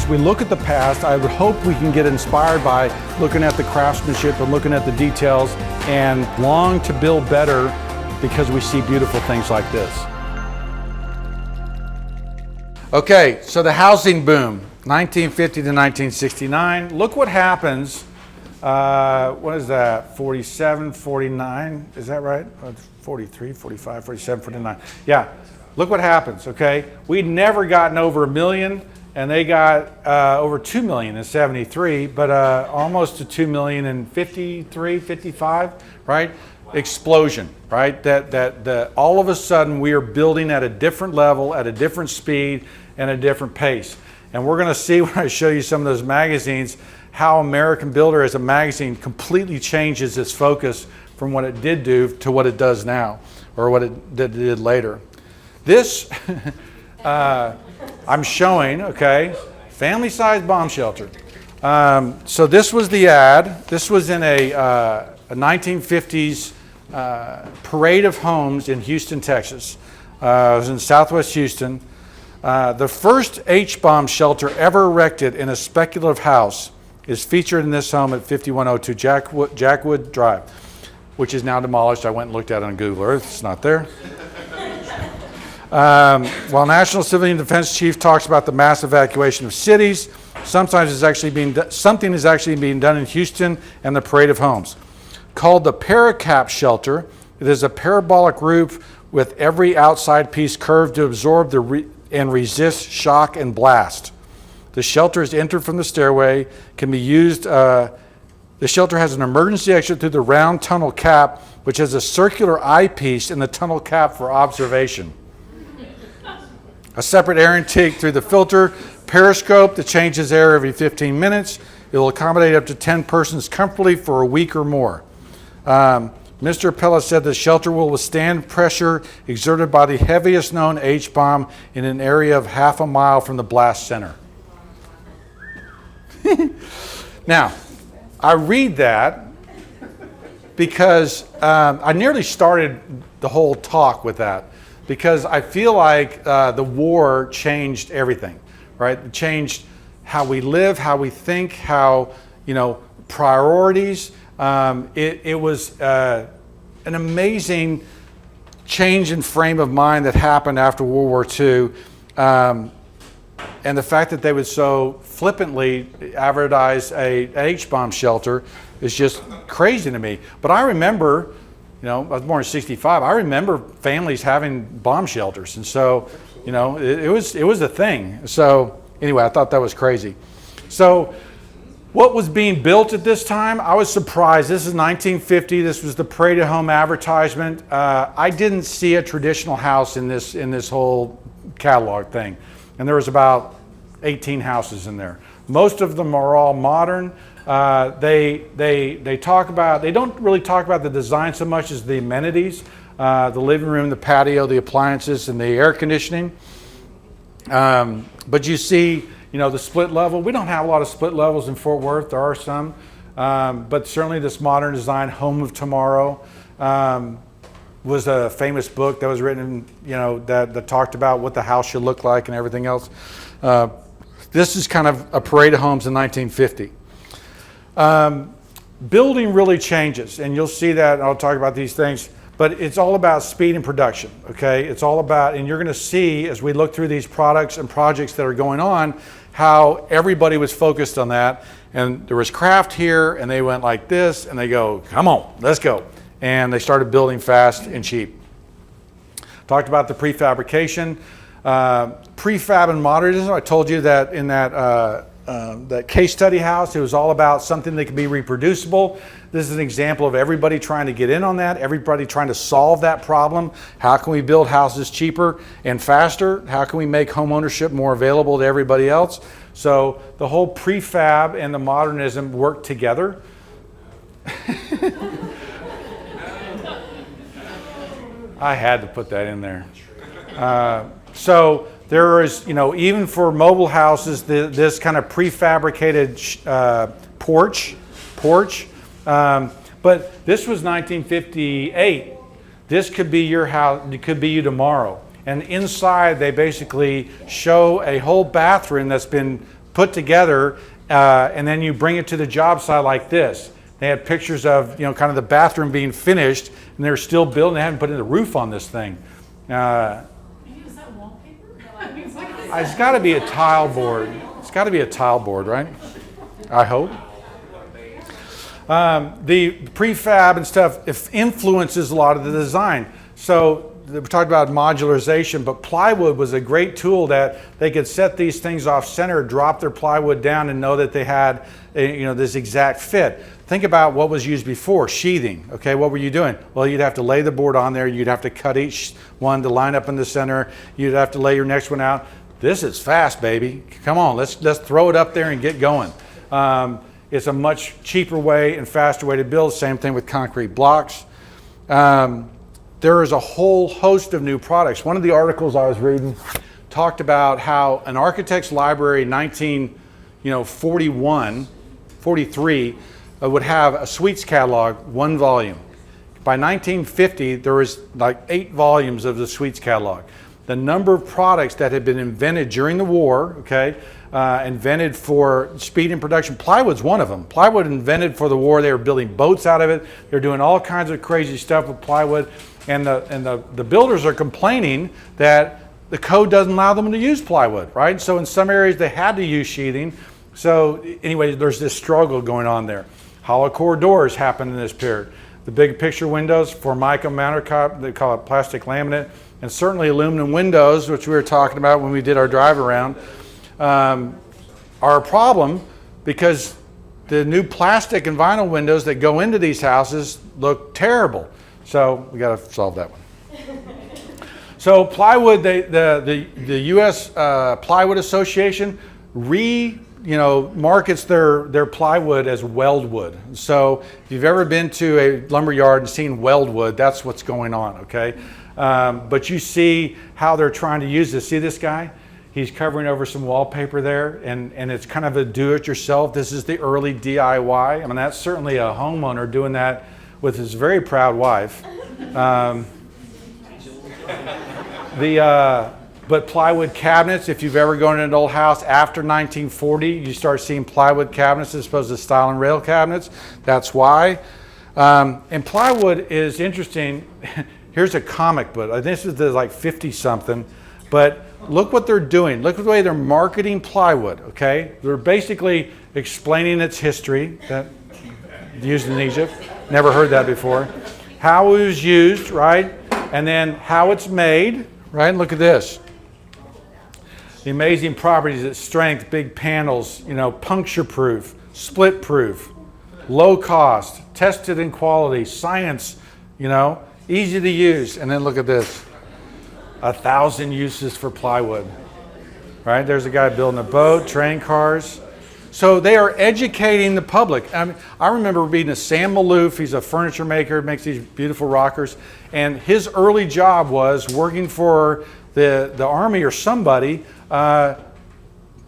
we look at the past, I would hope we can get inspired by looking at the craftsmanship and looking at the details and long to build better because we see beautiful things like this. Okay, so the housing boom, 1950 to 1969. Look what happens, what is that, 47, 49, is that right? 43, 45, 47, 49. Yeah, look what happens, okay? We'd never gotten over 1 million, and they got over 2 million in 73, but almost to 2 million in 53, 55, right? Explosion, right? That all of a sudden we are building at a different level, at a different speed, and a different pace. And we're going to see when I show you some of those magazines how American Builder as a magazine completely changes its focus from what it did do to what it does now, or what it did later. This I'm showing, okay, family-sized bomb shelter. So this was the ad. This was in a 1950s parade of homes in Houston, Texas. It was in Southwest Houston. The first H-bomb shelter ever erected in a speculative house is featured in this home at 5102 Jackwood Drive, which is now demolished. I went and looked at it on Google Earth. It's not there. While National Civilian Defense Chief talks about the mass evacuation of cities, something is actually being done in Houston and the parade of homes. Called the Paracap shelter, it is a parabolic roof with every outside piece curved to absorb and resist shock and blast. The shelter is entered from the stairway, can be used, the shelter has an emergency exit through the round tunnel cap, which has a circular eyepiece in the tunnel cap for observation. A separate air intake through the filter, periscope that changes air every 15 minutes. It will accommodate up to 10 persons comfortably for a week or more. Mr. Appella said the shelter will withstand pressure exerted by the heaviest known H-bomb in an area of half a mile from the blast center. Now, I read that because I nearly started the whole talk with that, because I feel like the war changed everything, right? It changed how we live, how we think, how, priorities. It was an amazing change in frame of mind that happened after World War II. And the fact that they would so flippantly advertise a H-bomb shelter is just crazy to me. But I remember, I was born in '65. I remember families having bomb shelters, and so, it was a thing. So anyway, I thought that was crazy. So what was being built at this time? I was surprised. This is 1950. This was the Parade of Home advertisement. I didn't see a traditional house in this whole catalog thing, and there was about 18 houses in there. Most of them are all modern. They talk about, they don't really talk about the design so much as the amenities, the living room, the patio, the appliances, and the air conditioning. But you see, the split level. We don't have a lot of split levels in Fort Worth. There are some, but certainly this modern design, Home of Tomorrow, was a famous book that was written, that talked about what the house should look like and everything else. This is kind of a parade of homes in 1950. Building really changes, and you'll see that, and I'll talk about these things, but it's all about speed and production, okay? It's all about, and you're gonna see as we look through these products and projects that are going on, how everybody was focused on that, and there was craft here, and they went like this, and they go, come on, let's go. And they started building fast and cheap. Talked about the prefabrication. Prefab and modernism, I told you that in that case study house, it was all about something that could be reproducible. This is an example of everybody trying to get in on that, everybody trying to solve that problem. How can we build houses cheaper and faster? How can we make home ownership more available to everybody else? So the whole prefab and the modernism work together. I had to put that in there. So there is, even for mobile houses, this kind of prefabricated porch. But this was 1958. This could be your house, it could be you tomorrow. And inside they basically show a whole bathroom that's been put together, and then you bring it to the job site like this. They had pictures of, kind of the bathroom being finished, and they're still building. They haven't put in the roof on this thing. Is that wallpaper? It's got to be a tile board. It's got to be a tile board, right? I hope. The prefab and stuff influences a lot of the design. So we talked about modularization, but plywood was a great tool that they could set these things off center, drop their plywood down, and know that they had this exact fit. Think about what was used before, sheathing. Okay, what were you doing? Well, you'd have to lay the board on there. You'd have to cut each one to line up in the center. You'd have to lay your next one out. This is fast, baby. Come on, let's throw it up there and get going. It's a much cheaper way and faster way to build. Same thing with concrete blocks. There is a whole host of new products. One of the articles I was reading talked about how an architect's library in 1943 would have a suites catalog, one volume. By 1950, there was like 8 volumes of the suites catalog. The number of products that had been invented during the war, invented for speed and production. Plywood's one of them. Plywood invented for the war. They were building boats out of it. They're doing all kinds of crazy stuff with plywood. And the builders are complaining that the code doesn't allow them to use plywood, right? So in some areas they had to use sheathing. So anyway, there's this struggle going on there. Hollow core doors happened in this period. The big picture windows, Formica countertop, they call it plastic laminate, and certainly aluminum windows, which we were talking about when we did our drive around, are a problem because the new plastic and vinyl windows that go into these houses look terrible. So we got to solve that one. So plywood, the U.S. Plywood Association markets their plywood as weldwood. So if you've ever been to a lumber yard and seen weldwood, that's what's going on, okay? But you see how they're trying to use this. See this guy? He's covering over some wallpaper there, and it's kind of a do-it-yourself. This is the early DIY. I mean, that's certainly a homeowner doing that with his very proud wife. But plywood cabinets, if you've ever gone in an old house after 1940, you start seeing plywood cabinets as opposed to stile and rail cabinets. That's why. And plywood is interesting. Here's a comic book. This is like 50-something. But look what they're doing. Look at the way they're marketing plywood, okay? They're basically explaining its history, that used in Egypt. Never heard that before. How it was used, right? And then how it's made, right? Look at this. The amazing properties, its strength, big panels, puncture proof, split proof, low cost, tested in quality, science, easy to use. And then look at this. 1,000 uses for plywood, right? There's a guy building a boat, train cars. So they are educating the public. I remember reading Sam Malouf. He's a furniture maker, makes these beautiful rockers. And his early job was working for the Army or somebody,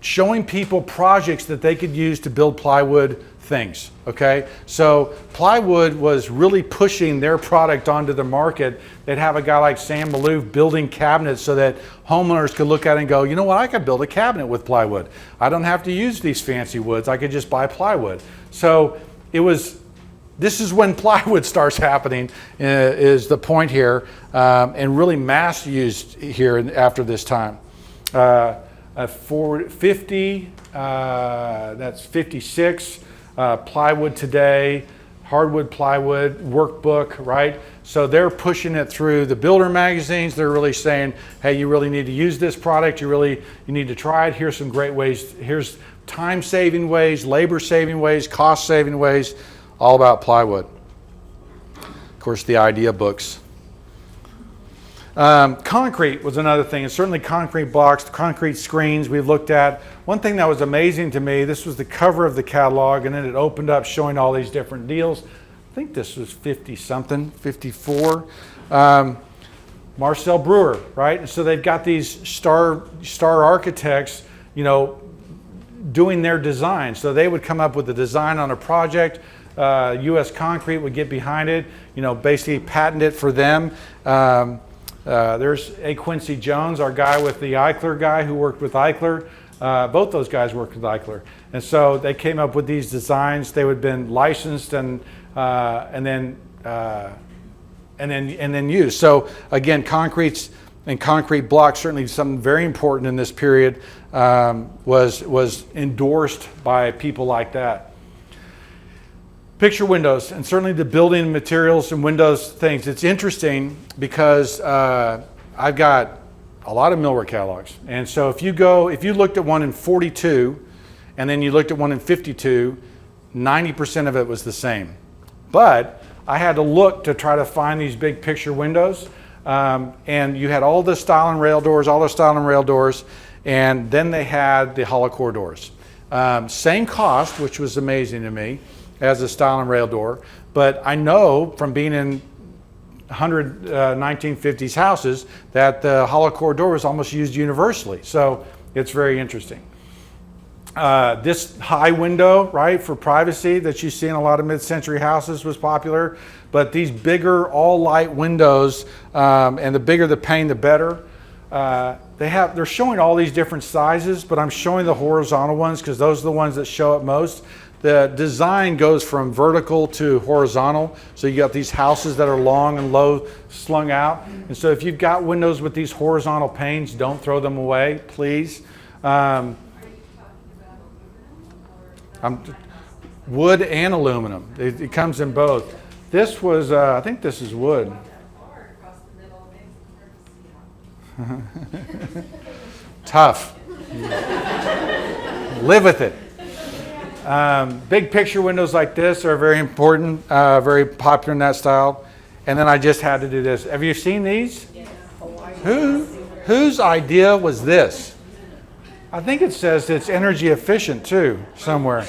showing people projects that they could use to build plywood things, okay? So plywood was really pushing their product onto the market. They'd have a guy like Sam Malouf building cabinets so that homeowners could look at it and go, you know what, I could build a cabinet with plywood. I don't have to use these fancy woods. I could just buy plywood. So this is when plywood starts happening, is the point here, and really mass used here after this time. 50, that's 56. Plywood today, hardwood plywood, workbook, right? So they're pushing it through the builder magazines. They're really saying, hey, you really need to use this product. You need to try it. Here's some great ways. Here's time-saving ways, labor-saving ways, cost-saving ways, all about plywood. Of course, the idea books. Concrete was another thing, and certainly concrete blocks, concrete screens we've looked at. One thing that was amazing to me, this was the cover of the catalog, and then it opened up showing all these different deals. I think this was 50-something, 54. Marcel Breuer, right? And so they've got these star architects, doing their design. So they would come up with a design on a project. U.S. Concrete would get behind it, basically patent it for them. There's A. Quincy Jones, our guy with the Eichler guy who worked with Eichler. Both those guys worked with Eichler. And so they came up with these designs. They would have been licensed and then used. So again, concretes and concrete blocks, certainly something very important in this period, was endorsed by people like that. Picture windows, and certainly the building materials and windows things. It's interesting because I've got a lot of millwork catalogs. And so if you looked at one in 42 and then you looked at one in 52, 90% of it was the same. But I had to look to try to find these big picture windows. And you had all the style and rail doors, and then they had the hollow core doors. Same cost, which was amazing to me, as a style and rail door, but I know from being in 1950s houses that the hollow core door was almost used universally. So it's very interesting. This high window, right, for privacy that you see in a lot of mid-century houses was popular, but these bigger all light windows, and the bigger the pane, the better. They're showing all these different sizes, but I'm showing the horizontal ones because those are the ones that show up most. The design goes from vertical to horizontal. So you got these houses that are long and low slung out. And so if you've got windows with these horizontal panes, don't throw them away, please. Wood and aluminum. It comes in both. This was, I think this is wood. Tough. Live with it. Big picture windows like this are very important, very popular in that style. And then I just had to do this. Have you seen these? Yes. Whose idea was this? I think it says it's energy efficient too, somewhere.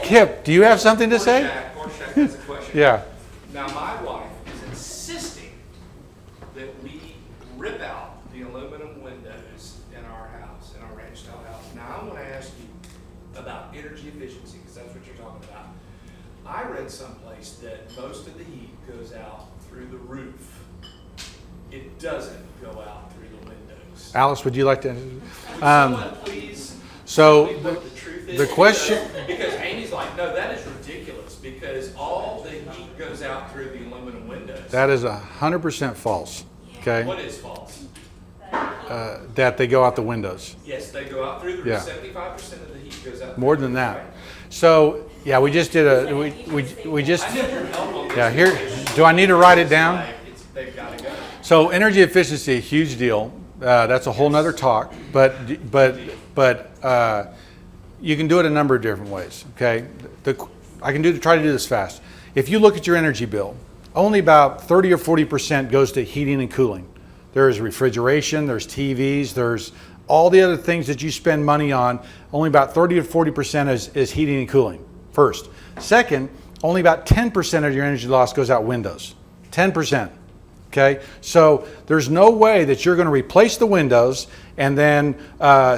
Kip, do you have something to say? That's a question. Yeah. Now, my wife is insisting that we rip out the aluminum windows in our house, in our ranch style house. Now, I want to ask you about energy efficiency, because that's what you're talking about. I read someplace that most of the heat goes out through the roof. It doesn't go out through the windows. Alice, would you like to? Someone please So tell me what the truth is. the question. Because Amy's like, no, that is ridiculous because all the heat goes out through the aluminum windows. That is 100% false. Okay. What is false? That they go out the windows. Yes, they go out through the Yeah. 75% of the heat goes out. More than that. So yeah, we just did a we just I need your help on this. yeah here. Do I need to write it down? They've got to go. So energy efficiency, huge deal. That's a whole nother talk. But you can do it a number of different ways. Okay. I can try to do this fast. If you look at your energy bill, only about 30 or 40% goes to heating and cooling. There's refrigeration, there's TVs, there's all the other things that you spend money on. Only about 30 to 40% is heating and cooling, first. Second, only about 10% of your energy loss goes out windows. 10%. Okay, so there's no way that you're going to replace the windows and then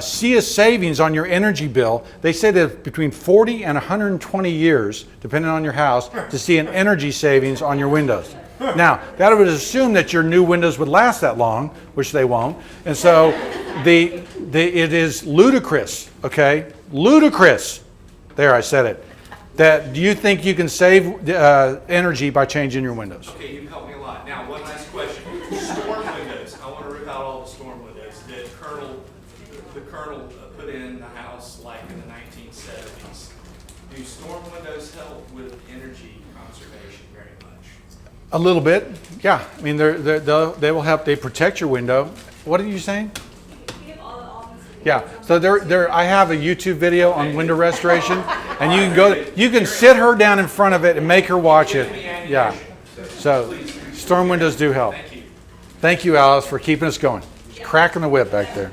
see a savings on your energy bill. They say that between 40 and 120 years, depending on your house, to see an energy savings on your windows. Now, that would assume that your new windows would last that long, which they won't. And so it is ludicrous, okay? Ludicrous. There, I said it. That do you think you can save energy by changing your windows? Okay, you've helped me a lot. Now, one last question. Storm windows. I want to rip out all the storm windows that the Colonel put in the house like in the 1970s. Do storm windows help with energy conservation very much? A little bit, yeah. I mean, they will help. They protect your window. What are you saying? Yeah. So I have a YouTube video on window restoration, and you can go. You can sit her down in front of it and make her watch it. Yeah. So storm windows do help. Thank you, Alice, for keeping us going. Cracking the whip back there.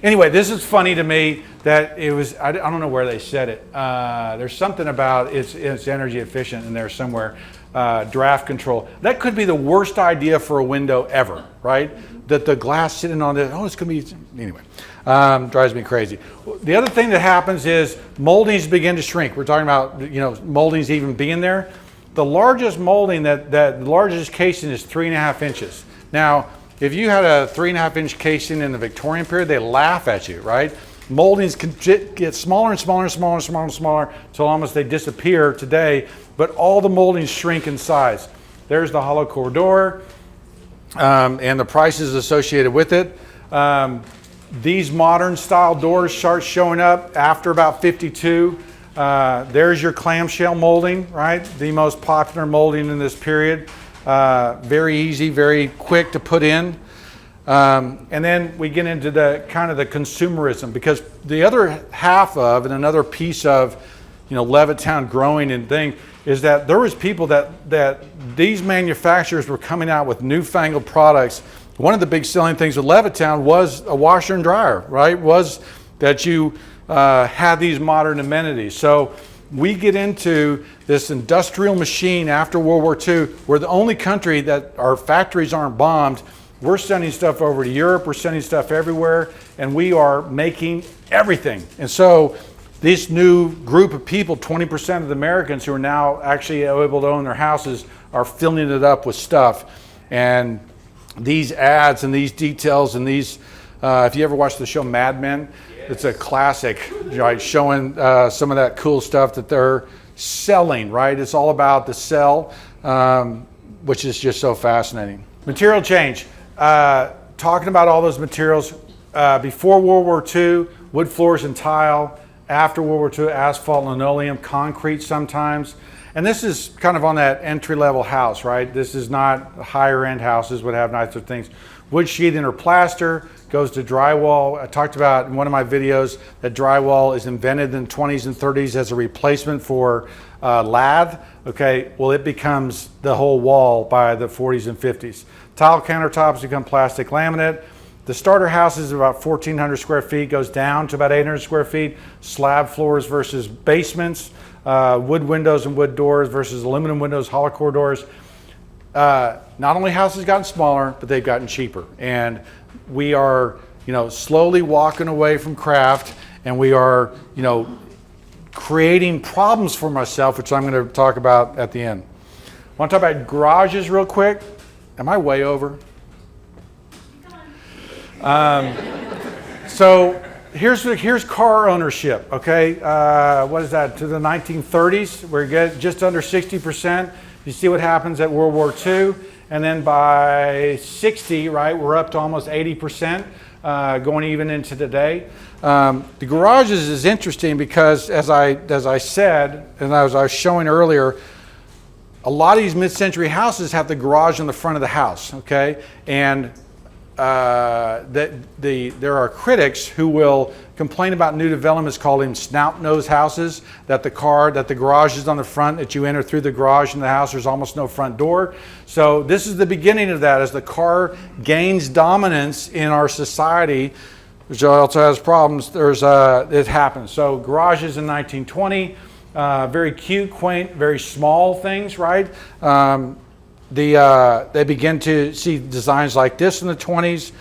Anyway, this is funny to me that it was. I don't know where they said it. There's something about it's energy efficient in there somewhere. Draft control. That could be the worst idea for a window ever, right? That the glass sitting on it. Oh, it's going to be anyway. Drives me crazy. The other thing that happens is moldings begin to shrink. We're talking about moldings even being there. The largest molding the largest casing is 3.5 inches. Now, if you had a 3.5-inch casing in the Victorian period, they laugh at you, right? Moldings can get smaller and smaller and smaller and smaller and smaller until almost they disappear today, but all the moldings shrink in size. There's the hollow core door and the prices associated with it. These modern style doors start showing up after about 52. There's your clamshell molding, right? The most popular molding in this period. Very easy, very quick to put in. And then we get into the kind of the consumerism, because the other half of and another piece of, Levittown growing and thing is that there was people that these manufacturers were coming out with newfangled products. One of the big selling things with Levittown was a washer and dryer, right? Was that you had these modern amenities. So we get into this industrial machine after World War II. We're the only country that our factories aren't bombed. We're sending stuff over to Europe, we're sending stuff everywhere, and we are making everything. And so this new group of people, 20% of the Americans who are now actually able to own their houses, are filling it up with stuff. And these ads and these details and these, if you ever watched the show Mad Men, it's a classic, right, showing some of that cool stuff that they're selling, right? It's all about the sell, which is just so fascinating. Material change. Talking about all those materials, before World War II, wood floors and tile. After World War II, asphalt, linoleum, concrete sometimes. And this is kind of on that entry-level house, right? This is not higher-end houses would have nicer things. Wood sheathing or plaster goes to drywall. I talked about in one of my videos that drywall is invented in the 20s and 30s as a replacement for lath. Okay, well, it becomes the whole wall by the 40s and 50s. Tile countertops become plastic laminate. The starter house is about 1,400 square feet, goes down to about 800 square feet. Slab floors versus basements, wood windows and wood doors versus aluminum windows, hollow core doors. Not only houses gotten smaller, but they've gotten cheaper. And we are, slowly walking away from craft, and we are, creating problems for myself, which I'm going to talk about at the end. I want to talk about garages real quick. Am I way over? So here's car ownership, okay? What is that, to the 1930s? We're just under 60%. You see what happens at World War II. And then by 60, right, we're up to almost 80%, going even into today. The garages is interesting because as I said, and as I was showing earlier, a lot of these mid-century houses have the garage in the front of the house, okay? And there are critics who will complain about new developments calling snout-nose houses, that the garage is on the front, that you enter through the garage in the house, there's almost no front door. So this is the beginning of that. As the car gains dominance in our society, which also has problems, it happens. So garages in 1920, very cute, quaint, very small things, right? They begin to see designs like this in the 20s.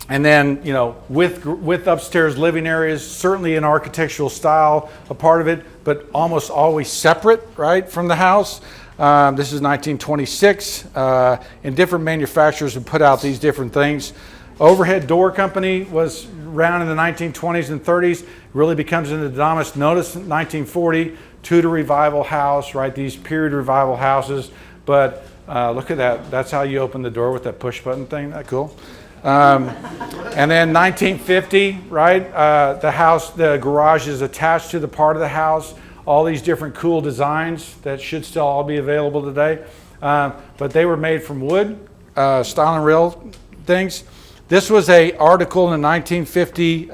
And then, with upstairs living areas, certainly an architectural style, a part of it, but almost always separate, right, from the house. This is 1926, and different manufacturers have put out these different things. Overhead door company was around in the 1920s and 30s, really becomes into the dominance. Notice 1940, Tudor Revival house, right, these period revival houses. But look at that. That's how you open the door with that push button thing. That cool? And then 1950, right? The garage is attached to the part of the house. All these different cool designs that should still all be available today. But they were made from wood, style and rail things. This was an article in the 1950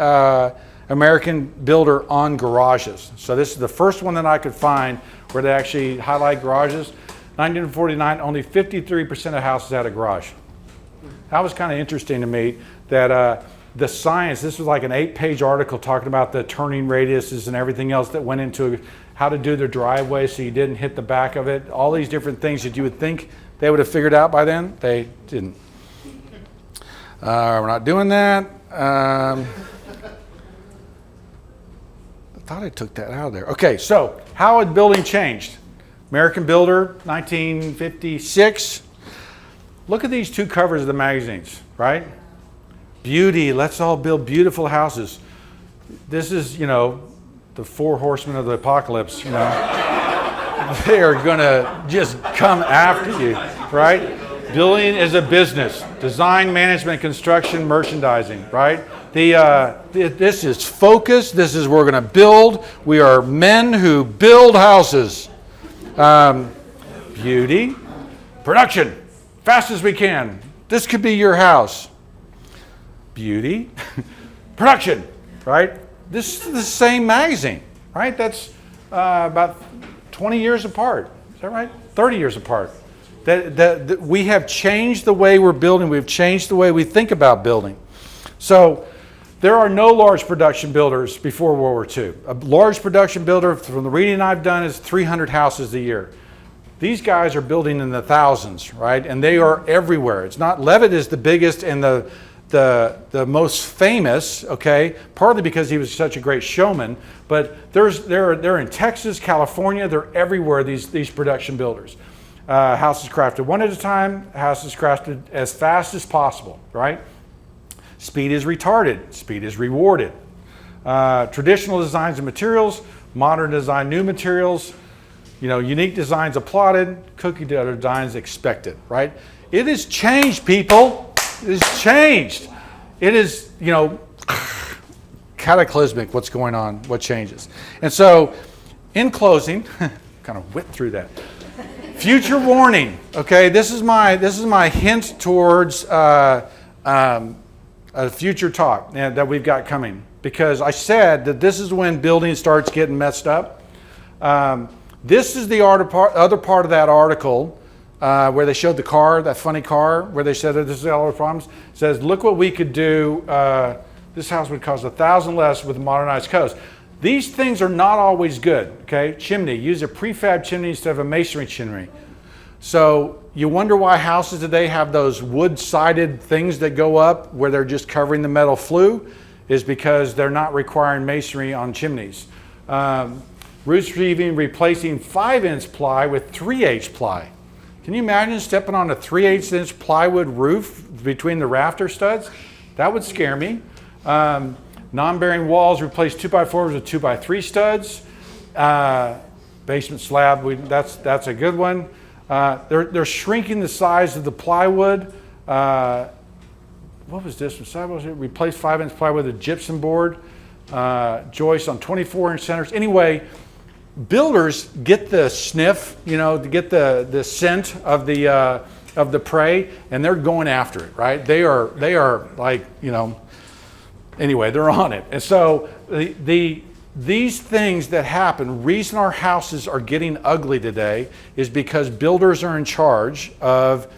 American Builder on garages. So this is the first one that I could find where they actually highlight garages. 1949, only 53% of houses had a garage. That was kind of interesting to me that the science, this was like an 8-page article talking about the turning radiuses and everything else that went into how to do their driveway so you didn't hit the back of it. All these different things that you would think they would have figured out by then, they didn't. We're not doing that. I thought I took that out of there. Okay, so how had building changed? American Builder, 1956. Look at these two covers of the magazines, right? Beauty, let's all build beautiful houses. This is, the four horsemen of the apocalypse, They are gonna just come after you, right? Building is a business. Design, management, construction, merchandising, right? This is focus. This is we're gonna build. We are men who build houses. Beauty, production, fast as we can. This could be your house. Beauty, production, right? This is the same magazine, right? That's about 20 years apart. Is that right? 30 years apart. That we have changed the way we're building. We've changed the way we think about building. So there are no large production builders before World War II. A large production builder, from the reading I've done, is 300 houses a year. These guys are building in the thousands, right? And they are everywhere. It's not, Levitt is the biggest and the most famous, okay, partly because he was such a great showman, but they're in Texas, California, they're everywhere, these production builders. Houses crafted one at a time, houses crafted as fast as possible, right? Speed is retarded, speed is rewarded. Traditional designs and materials, modern design, new materials, unique designs applauded, cookie cutter designs expected, right? It has changed, people. It has changed. It is, cataclysmic what's going on, what changes. And so, in closing, kind of whipped through that. Future warning. Okay, this is my hint towards a future talk that we've got coming, because I said that this is when building starts getting messed up. This is the other part of that article where they showed the car, that funny car, where they said that this is all the problems. It says, look what we could do. This house would cost $1,000 less with modernized codes. These things are not always good, okay? Chimney, use a prefab chimney instead of a masonry chimney. So you wonder why houses today have those wood-sided things that go up where they're just covering the metal flue, is because they're not requiring masonry on chimneys. Roof reeving, replacing 5-inch ply with 3/8 ply. Can you imagine stepping on a 3/8-inch plywood roof between the rafter studs? That would scare me. Non-bearing walls, replace 2x4s with 2x3 studs. Basement slab, that's a good one. They're shrinking the size of the plywood. What was this one? Replace 5-inch plywood with a gypsum board. Joists on 24-inch centers. Anyway, builders get the sniff, to get the scent of the prey, and they're going after it, right? They are like, anyway, they're on it. And so these things that happen, reason our houses are getting ugly today is because builders are in charge of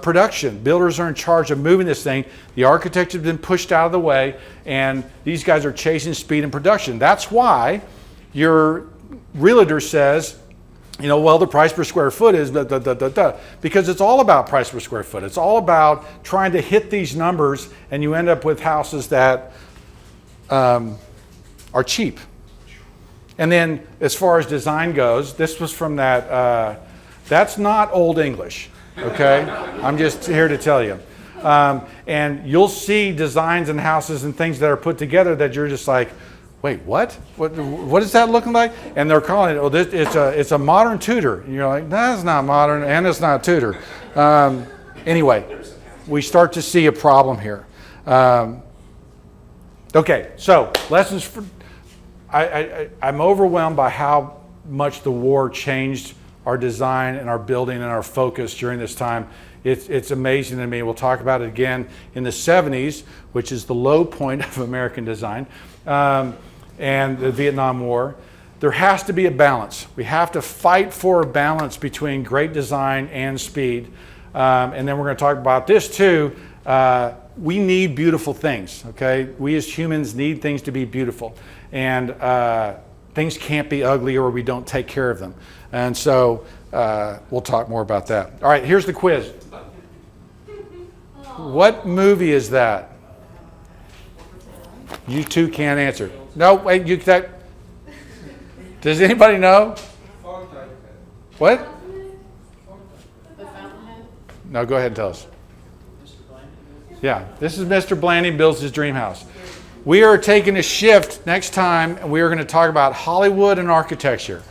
production. Builders are in charge of moving this thing. The architects have been pushed out of the way, and these guys are chasing speed and production. That's why your realtor says, the price per square foot is because it's all about price per square foot. It's all about trying to hit these numbers, and you end up with houses that are cheap. And then as far as design goes, this was from that's not Old English, okay? I'm just here to tell you. And you'll see designs and houses and things that are put together that you're just like, wait, what? What is that looking like? And they're calling it, it's a modern Tudor. And you're like, that's not modern, and it's not Tudor. Anyway, we start to see a problem here. Okay, so lessons for, I'm overwhelmed by how much the war changed our design and our building and our focus during this time. It's amazing to me. We'll talk about it again in the 70s, which is the low point of American design, and the Vietnam War. There has to be a balance. We have to fight for a balance between great design and speed. And then we're going to talk about this too. We need beautiful things, okay? We as humans need things to be beautiful. And things can't be ugly or we don't take care of them. And so we'll talk more about that. All right, here's the quiz. What movie is that? You two can't answer. No, wait, does anybody know? What? No, go ahead and tell us. Yeah, this is Mr. Blanding builds his dream house. We are taking a shift next time, and we are going to talk about Hollywood and architecture.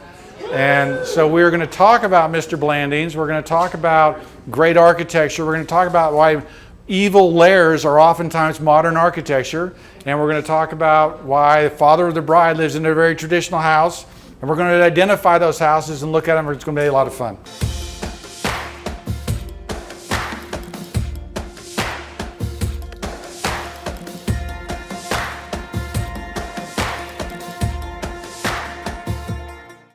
And so we're going to talk about Mr. Blandings. We're going to talk about great architecture. We're going to talk about why evil layers are oftentimes modern architecture. And we're going to talk about why the father of the bride lives in a very traditional house. And we're going to identify those houses and look at them. It's going to be a lot of fun.